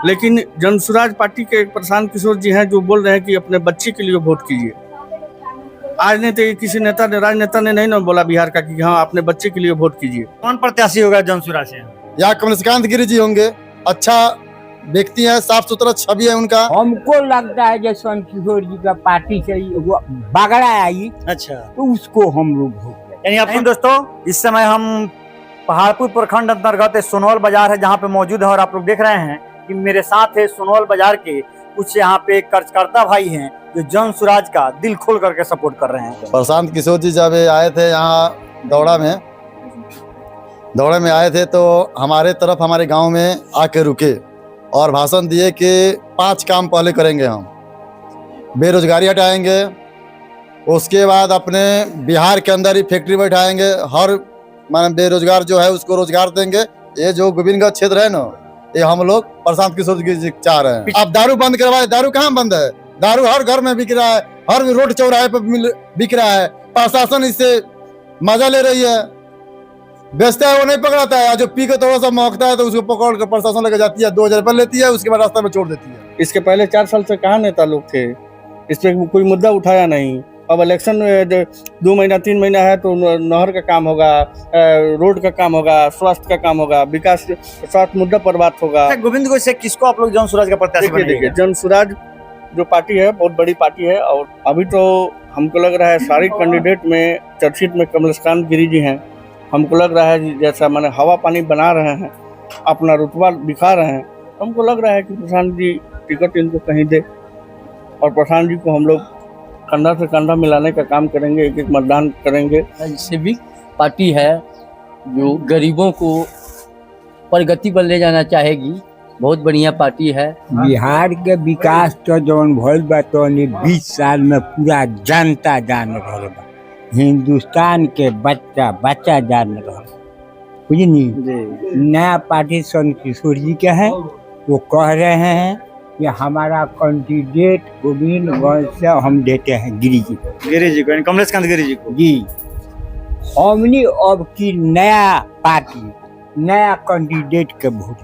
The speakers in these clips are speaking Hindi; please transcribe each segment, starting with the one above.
लेकिन जन स्वराज पार्टी के प्रशांत किशोर जी हैं जो बोल रहे हैं कि अपने बच्चे के लिए वोट कीजिए। आज नहीं तो किसी नेता ने, राजनेता ने नहीं ना बोला बिहार का कि हाँ अपने बच्चे के लिए वोट कीजिए। कौन प्रत्याशी होगा जन स्वराज से? यहाँ कमलेशकांत गिरी जी होंगे, अच्छा व्यक्ति है, साफ सुथरा छवि है उनका। हमको लगता है जसवंत किशोर जी का पार्टी से बागड़ा आई, अच्छा, तो उसको हम लोग वोट यानी अपने दोस्तों इस समय हम पहाड़पुर प्रखंड अंतर्गत सोनोल बाजार है जहाँ पे मौजूद है और आप लोग देख रहे हैं कि मेरे साथ है सोनोल बाजार के कुछ यहाँ पे कार्यकर्ता भाई हैं जो जन स्वराज का दिल खोल करके सपोर्ट कर रहे हैं। प्रशांत किशोर जी जब आए थे यहाँ दौड़ा में आए थे तो हमारे तरफ, हमारे गांव में आके रुके और भाषण दिए कि 5 काम पहले करेंगे हम। बेरोजगारी हटाएंगे, उसके बाद अपने बिहार के अंदर ही फैक्ट्री बैठाएंगे, हर माने बेरोजगार जो है उसको रोजगार देंगे। ये जो गोविंदगंज क्षेत्र है ना, ये हम लोग प्रशांत किशोर जी चाह रहे हैं। अब दारू बंद करवाए, दारू कहाँ बंद है? दारू हर घर में बिक रहा है, हर रोड चौराहे पर बिक रहा है। प्रशासन इससे मजा ले रही है, बेचता है वो नहीं पकड़ाता है, जो पी के थोड़ा सा महकता है तो उसको पकड़ कर प्रशासन लेकर जाती है, 2000 रुपये लेती है, उसके बाद रास्ता में छोड़ देती है। इसके पहले 4 साल से कहाँ नेता लोग थे, इस पर कोई मुद्दा उठाया नहीं। अब इलेक्शन में 2 महीना 3 महीना है तो नहर का काम होगा, रोड का काम होगा, स्वास्थ्य का काम होगा, विकास स्वास्थ्य मुद्दा पर बात होगा। गोविंदगंज से किसको आप लोग जन स्वराज का प्रत्याशी बनाएंगे? देखिए जन स्वराज जो पार्टी है बहुत बड़ी पार्टी है और अभी तो हमको लग रहा है सारे कैंडिडेट में चर्चित में कमलेशकांत गिरी जी हैं। हमको लग रहा है जैसा माने हवा पानी बना रहे हैं, अपना रुतबा दिखा रहे हैं, हमको लग रहा है कि प्रशांत जी टिकट इनको कहीं दे और प्रशांत जी को हम लोग कंधा से कंधा मिलाने का काम करेंगे, एक एक मतदान करेंगे। सिविक पार्टी है जो गरीबों को प्रगति पर ले जाना चाहेगी, बहुत बढ़िया पार्टी है। बिहार के विकास तो जौन भइल बा तो 20 साल में पूरा जनता जान रहा बा, हिंदुस्तान के बच्चा जान रहा, बुझनी। नया पार्टी संत किशोर जी के है, वो कह रहे हैं कि हमारा कैंडिडेट गोविंदगंज से हम देते हैं गिरी जी को, कमलेशकांत गिरी जी को। जी हमनी अब की नया पार्टी, नया कैंडिडेट के वोट,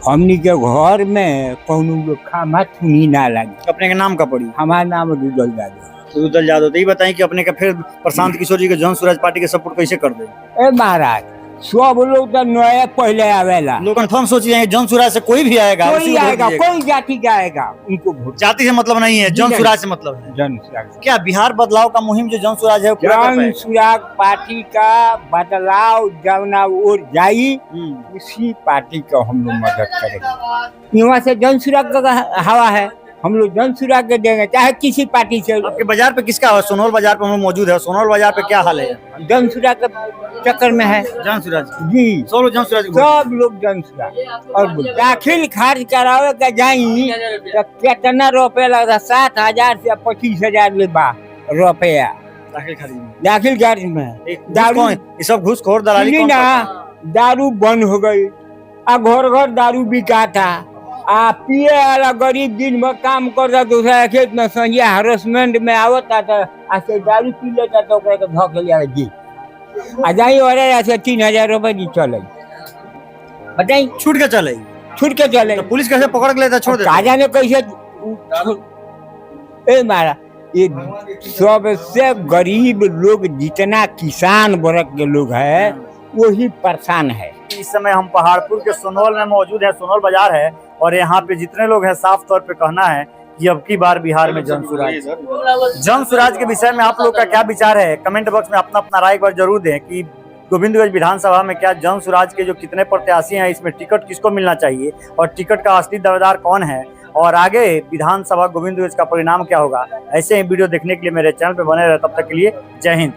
हमनी के घर में कौनो खामा थुनी ना लगे। अपने के नाम का पड़ी? हमारा नाम रुदल यादव। रुदल यादव। तो ये बताएं कि अपने का फिर प्रशांत किशोर जी के जन स्वराज पार्टी के सपोर्ट कैसे कर दे? ए महाराज, सब लोग तो नए पहले आवेला, लोग कंफर्म सोच रहे हैं जन स्वराज से कोई भी आएगा, कोई आएगा, कोई जाति का आएगा, उनको वोट। जाति से मतलब नहीं है, जन स्वराज से मतलब है। जन स्वराज क्या बिहार बदलाव का मुहिम जो जन स्वराज है जन स्वराज पार्टी का बदलाव जवना और जाई, उसी पार्टी को हम लोग मदद करेंगे। यहाँ से जन स्वराज का हवा है, हम लोग जन स्वराज के देंगे, चाहे किसी पार्टी से। आपके बाजार पे किसका है? सोनोल बाजार पे हम लोग मौजूद है। सोनोल बाजार पे क्या हाल है? जन स्वराज के चक्कर में है। जन स्वराज जी, सब लोग जन स्वराज, सब लोग जन स्वराज। और दाखिल खारिज करावे का जाई तो कितना रुपया लगता? 7,000 से 25,000 रुपया दाखिल खारिज में। दारू ये सब घूसखोर दलाली ना, दारू बंद हो गई, घर घर दारू बिका था, पिए वाला गरीब दिन भर काम करता, दूसरा खेत में संजय हरासमेंट में आवता था, ऐसे दारू पी लेता तो धोके लिया जी आ जाई और ऐसे 3,000 रुपए की चले, बताई छूट के चले तो पुलिस कैसे पकड़ के लेता, छोड़ देता? कहा जाने कैसे। ए मारा, ये सबसे गरीब लोग जितना किसान वर्ग के लोग है वही परेशान है। इस समय हम पहाड़पुर के सोनोल में मौजूद है, सोनोल बाजार है और यहाँ पे जितने लोग हैं साफ तौर पे कहना है कि अब की बार बिहार में जन स्वराज के विषय में आप लोग का क्या विचार है? कमेंट बॉक्स में अपना अपना राय एक बार जरूर दें कि गोविंदगंज विधानसभा में क्या जन स्वराज के जो कितने प्रत्याशी हैं, इसमें टिकट किसको मिलना चाहिए और टिकट का असली दावेदार कौन है और आगे विधानसभा गोविंदगंज का परिणाम क्या होगा। ऐसे ही वीडियो देखने के लिए मेरे चैनल पे बने रहे। तब तक के लिए जय हिंद।